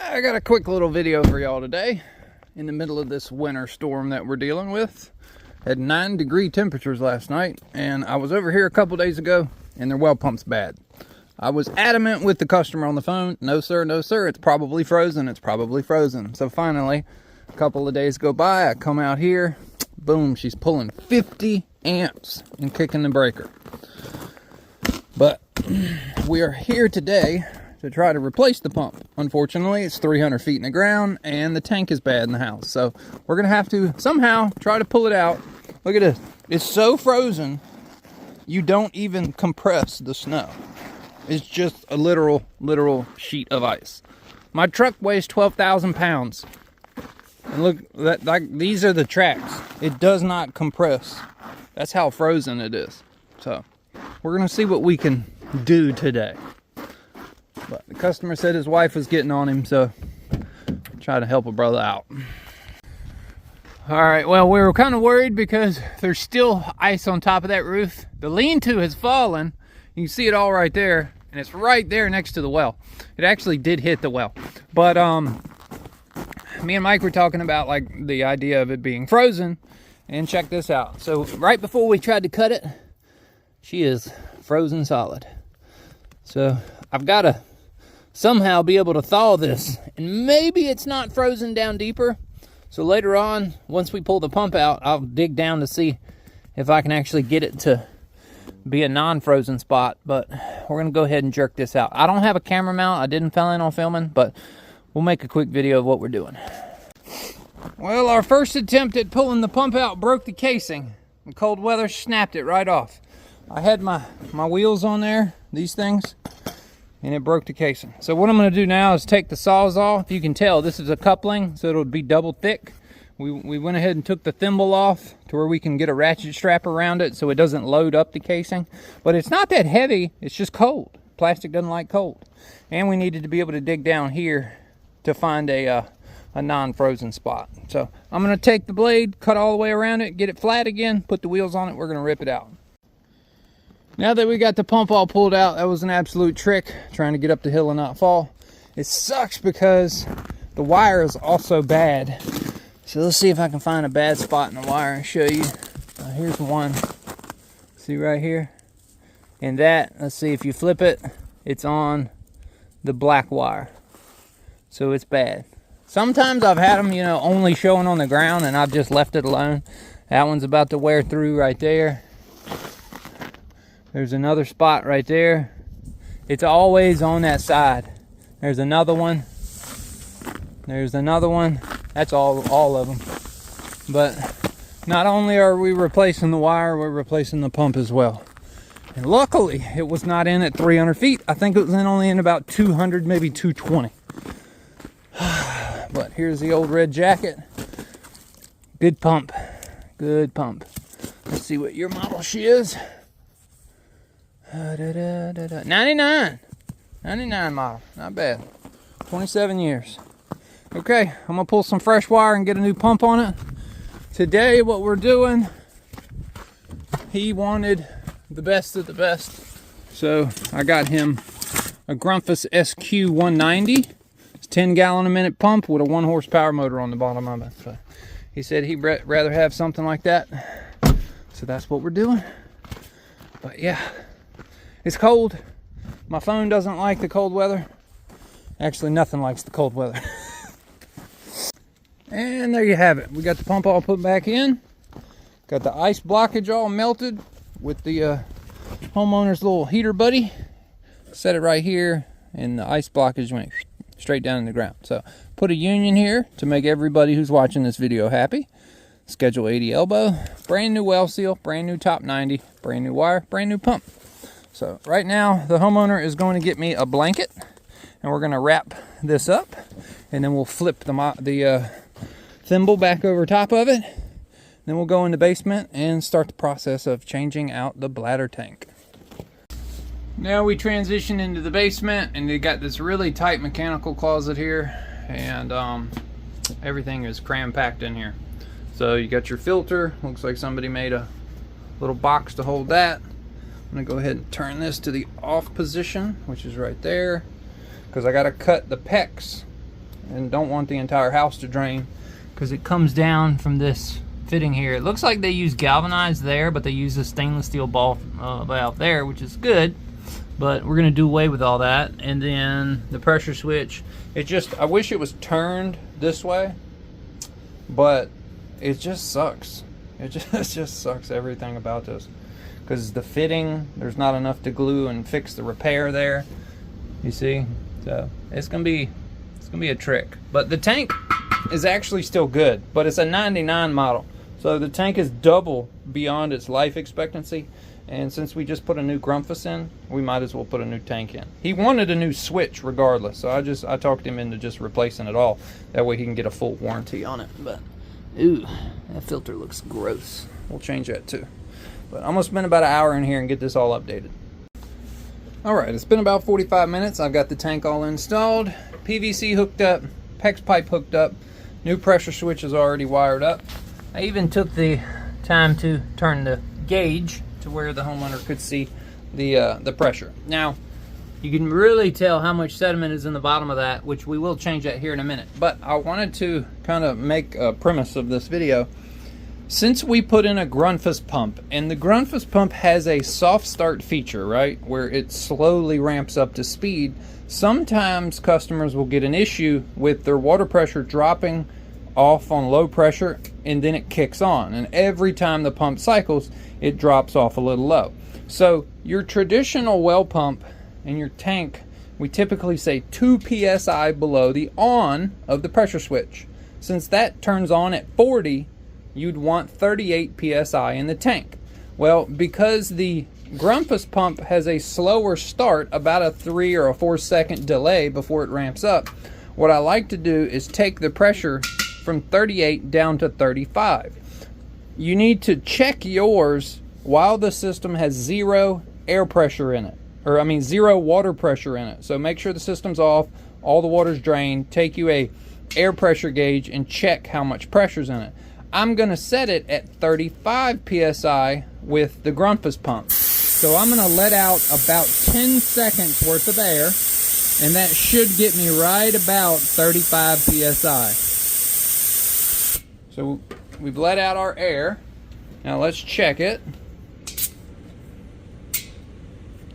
I got a quick little video for y'all today in the middle of this winter storm that we're dealing with. Had 9-degree temperatures last night, and I was over here a couple days ago and their well pump's bad. I was adamant with the customer on the phone, no sir, it's probably frozen. So finally, a couple of days go by, I come out here, boom, she's pulling 50 amps and kicking the breaker. But we are here today to try to replace the pump. Unfortunately, it's 300 feet in the ground and the tank is bad in the house. So we're gonna have to somehow try to pull it out. Look at this. It's so frozen, you don't even compress the snow. It's just a literal sheet of ice. My truck weighs 12,000 pounds. And look, these are the tracks. It does not compress. That's how frozen it is. So we're gonna see what we can do today. But the customer said his wife was getting on him, so try to help a brother out. All right, well, we were kind of worried because there's still ice on top of that roof. The lean-to has fallen. You can see it all right there, and it's right there next to the well. It actually did hit the well. But me and Mike were talking about like the idea of it being frozen, and check this out. So right before we tried to cut it, she is frozen solid. So I've got to somehow be able to thaw this, and maybe it's not frozen down deeper. So later on, once we pull the pump out, I'll dig down to see if I can actually get it to be a non-frozen spot. But we're gonna go ahead and jerk this out. I don't have a camera mount. I didn't plan on filming, but we'll make a quick video of what we're doing. Well, our first attempt at pulling the pump out broke the casing. The cold weather snapped it right off. I had my wheels on there, these things, and it broke the casing. So what I'm going to do now is take the Sawzall. You can tell this is a coupling, so it'll be double thick. We went ahead and took the thimble off to where we can get a ratchet strap around it so it doesn't load up the casing. But it's not that heavy, it's just cold. Plastic doesn't like cold. And we needed to be able to dig down here to find a non-frozen spot. So I'm going to take the blade, cut all the way around it, get it flat again, put the wheels on it, we're going to rip it out. Now that we got the pump all pulled out, that was an absolute trick, trying to get up the hill and not fall. It sucks because the wire is also bad. So let's see if I can find a bad spot in the wire and show you. Here's one. See right here? And that, let's see, if you flip it, it's on the black wire. So it's bad. Sometimes I've had them, only showing on the ground and I've just left it alone. That one's about to wear through right there. There's another spot right there. It's always on that side. There's another one. There's another one. That's all of them. But not only are we replacing the wire, we're replacing the pump as well. And luckily, it was not in at 300 feet. I think it was only in about 200, maybe 220. But here's the old red jacket. Good pump. Good pump. Let's see what your model she is. 99 model, not bad. 27 years. Okay, I'm gonna pull some fresh wire and get a new pump on it. Today what we're doing, he wanted the best of the best, so I got him a Grundfos SQ 190. It's 10 gallon a minute pump with a 1 horsepower motor on the bottom of it. So he said he'd rather have something like that, so that's what we're doing. But yeah, it's cold. My phone doesn't like the cold weather. Actually, nothing likes the cold weather. And there you have it. We got the pump all put back in. Got the ice blockage all melted with the homeowner's little heater buddy. Set it right here, and the ice blockage went straight down in the ground. So put a union here to make everybody who's watching this video happy. Schedule 80 elbow, brand new well seal, brand new top 90, brand new wire, brand new pump. So right now the homeowner is going to get me a blanket, and we're going to wrap this up, and then we'll flip the thimble back over top of it. Then we'll go in the basement and start the process of changing out the bladder tank. Now we transition into the basement, and they got this really tight mechanical closet here, and everything is cram packed in here. So you got your filter, looks like somebody made a little box to hold that. I'm gonna go ahead and turn this to the off position, which is right there, because I gotta cut the PEX and don't want the entire house to drain, because it comes down from this fitting here. It looks like they use galvanized there, but they use a stainless steel ball valve there, which is good. But we're gonna do away with all that. And then the pressure switch, I wish it was turned this way, but it just sucks. It just sucks everything about this, because the fitting, there's not enough to glue and fix the repair there. You see, so it's gonna be a trick. But the tank is actually still good, but it's a 99 model, so the tank is double beyond its life expectancy. And since we just put a new Grundfos in, we might as well put a new tank in. He wanted a new switch regardless, so I talked him into just replacing it all. That way he can get a full warranty on it. But ooh, that filter looks gross. We'll change that too. But I'm gonna spend about an hour in here and get this all updated. All right, it's been about 45 minutes. I've got the tank all installed, PVC hooked up, PEX pipe hooked up, new pressure switch is already wired up. I even took the time to turn the gauge to where the homeowner could see the pressure. Now, you can really tell how much sediment is in the bottom of that, which we will change that here in a minute. But I wanted to kind of make a premise of this video. Since we put in a Grundfos pump, and the Grundfos pump has a soft start feature, right, where it slowly ramps up to speed, sometimes customers will get an issue with their water pressure dropping off on low pressure, and then it kicks on, and every time the pump cycles it drops off a little low. So your traditional well pump and your tank, we typically say 2 psi below the on of the pressure switch. Since that turns on at 40, you'd want 38 psi in the tank. Well, because the Grundfos pump has a slower start, about a 3 or a 4 second delay before it ramps up, what I like to do is take the pressure from 38 down to 35. You need to check yours while the system has zero air pressure in it, or I mean zero water pressure in it. So make sure the system's off, all the water's drained, take you a air pressure gauge and check how much pressure's in it. I'm gonna set it at 35 psi with the Grundfos pump. So I'm gonna let out about 10 seconds worth of air, and that should get me right about 35 psi. So we've let out our air. Now let's check it.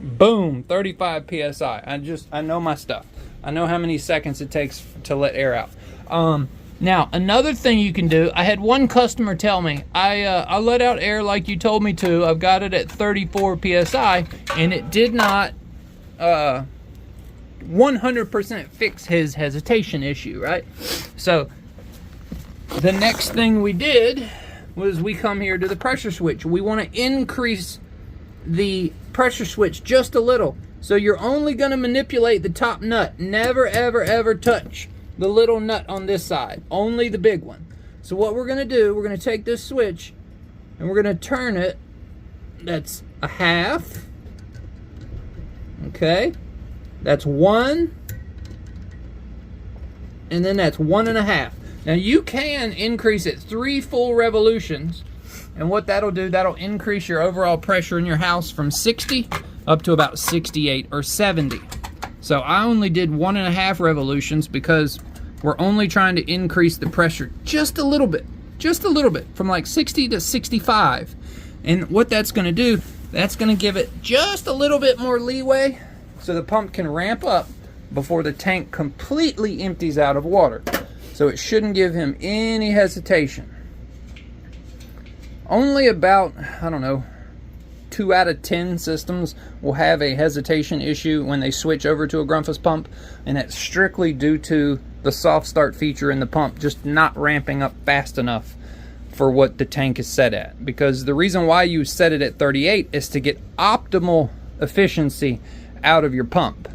Boom, 35 psi. I know my stuff. I know how many seconds it takes to let air out. Now another thing you can do, I had one customer tell me, I let out air like you told me to. I've got it at 34 psi, and it did not 100% fix his hesitation issue, right? So the next thing we did was we come here to the pressure switch. We want to increase the pressure switch just a little. So you're only going to manipulate the top nut. Never, ever, ever touch the little nut on this side. Only the big one. So what we're going to do, we're going to take this switch and we're going to turn it. That's a half. Okay. That's 1. And then that's 1.5. Now you can increase it 3 full revolutions, and what that'll do, that'll increase your overall pressure in your house from 60 up to about 68 or 70. So I only did 1.5 revolutions because we're only trying to increase the pressure just a little bit, from like 60 to 65. And what that's gonna do, that's gonna give it just a little bit more leeway so the pump can ramp up before the tank completely empties out of water. So it shouldn't give him any hesitation. Only about, I don't know, 2 out of 10 systems will have a hesitation issue when they switch over to a Grundfos pump, and that's strictly due to the soft start feature in the pump just not ramping up fast enough for what the tank is set at. Because the reason why you set it at 38 is to get optimal efficiency out of your pump.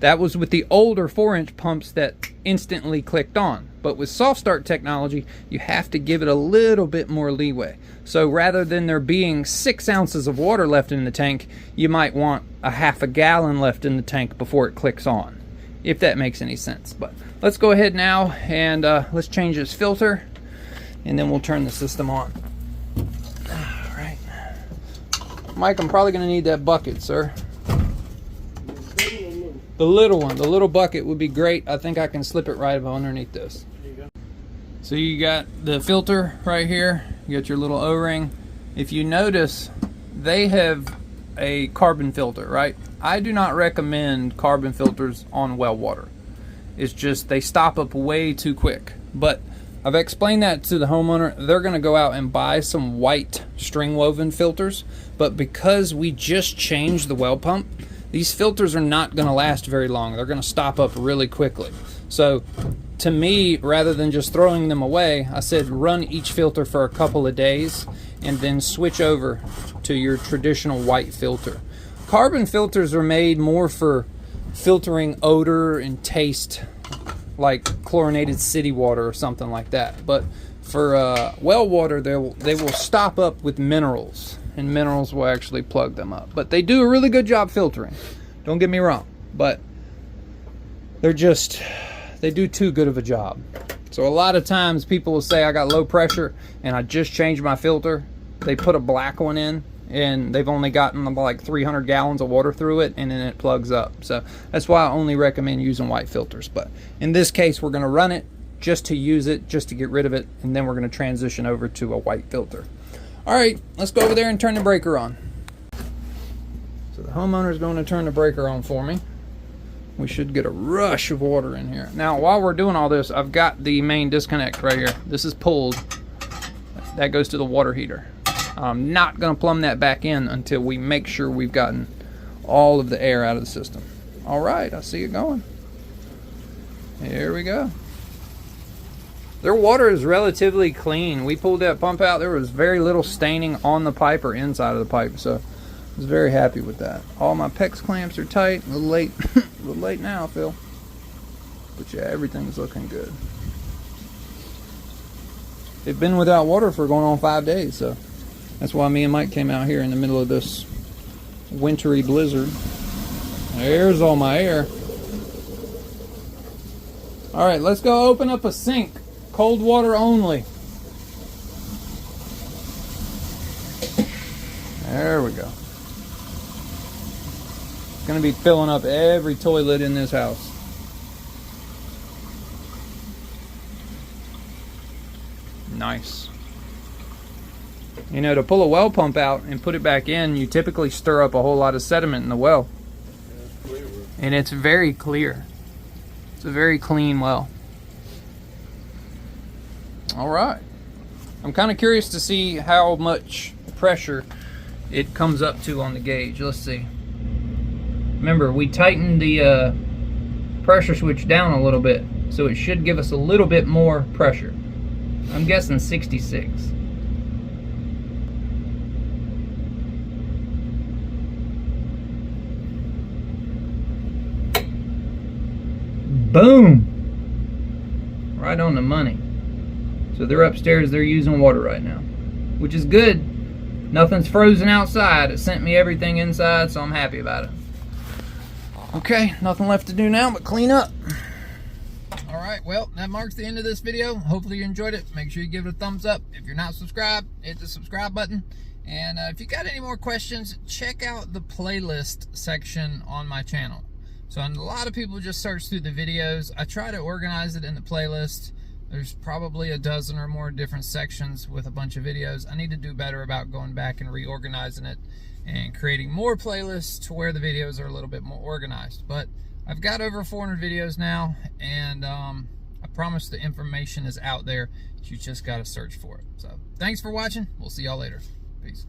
That was with the older 4-inch pumps that instantly clicked on. But with soft start technology, you have to give it a little bit more leeway. So rather than there being 6 ounces of water left in the tank, you might want a half a gallon left in the tank before it clicks on, if that makes any sense. But let's go ahead now and let's change this filter, and then we'll turn the system on. All right. Mike, I'm probably gonna need that bucket, sir. The little one, the little bucket would be great. I think I can slip it right underneath this. There you go. So you got the filter right here. You got your little O-ring. If you notice, they have a carbon filter, right? I do not recommend carbon filters on well water. It's just they stop up way too quick. But I've explained that to the homeowner. They're going to go out and buy some white string woven filters. But because we just changed the well pump, these filters are not going to last very long. They're going to stop up really quickly. So to me, rather than just throwing them away, I said run each filter for a couple of days and then switch over to your traditional white filter. Carbon filters are made more for filtering odor and taste, like chlorinated city water or something like that. But for well water, they will stop up with minerals, and minerals will actually plug them up. But they do a really good job filtering. Don't get me wrong, but they do too good of a job. So a lot of times people will say I got low pressure and I just changed my filter. They put a black one in and they've only gotten like 300 gallons of water through it, and then it plugs up. So that's why I only recommend using white filters. But in this case, we're going to run it just to use it, just to get rid of it, and then we're going to transition over to a white filter. All right, let's go over there and turn the breaker on. So the homeowner is going to turn the breaker on for me. We should get a rush of water in here. Now, while we're doing all this, I've got the main disconnect right here. This is pulled. That goes to the water heater. I'm not going to plumb that back in until we make sure we've gotten all of the air out of the system. All right, I see it going. Here we go. Their water is relatively clean. We pulled that pump out. There was very little staining on the pipe or inside of the pipe, so I was very happy with that. All my PEX clamps are tight. A little late, a little late now, Phil. But yeah, everything's looking good. They've been without water for going on 5 days, so that's why me and Mike came out here in the middle of this wintry blizzard. There's all my air. All right, let's go open up a sink. Cold water only. There we go. It's going to be filling up every toilet in this house. Nice. You know, to pull a well pump out and put it back in, you typically stir up a whole lot of sediment in the well. And it's very clear. It's a very clean well. All right. I'm kind of curious to see how much pressure it comes up to on the gauge. Let's see. Remember, we tightened the pressure switch down a little bit, so it should give us a little bit more pressure. I'm guessing 66. Boom! Right on the money. So they're upstairs, they're using water right now, which is good. Nothing's frozen outside. It sent me everything inside, so I'm happy about it. Okay, nothing left to do now but clean up. All right, well, that marks the end of this video. Hopefully you enjoyed it. Make sure you give it a thumbs up. If you're not subscribed, hit the subscribe button. And if you got any more questions, check out the playlist section on my channel. So a lot of people just search through the videos. I try to organize it in the playlist. There's probably a dozen or more different sections with a bunch of videos. I need to do better about going back and reorganizing it and creating more playlists to where the videos are a little bit more organized. But I've got over 400 videos now, and I promise the information is out there. You just got to search for it. So thanks for watching. We'll see y'all later. Peace.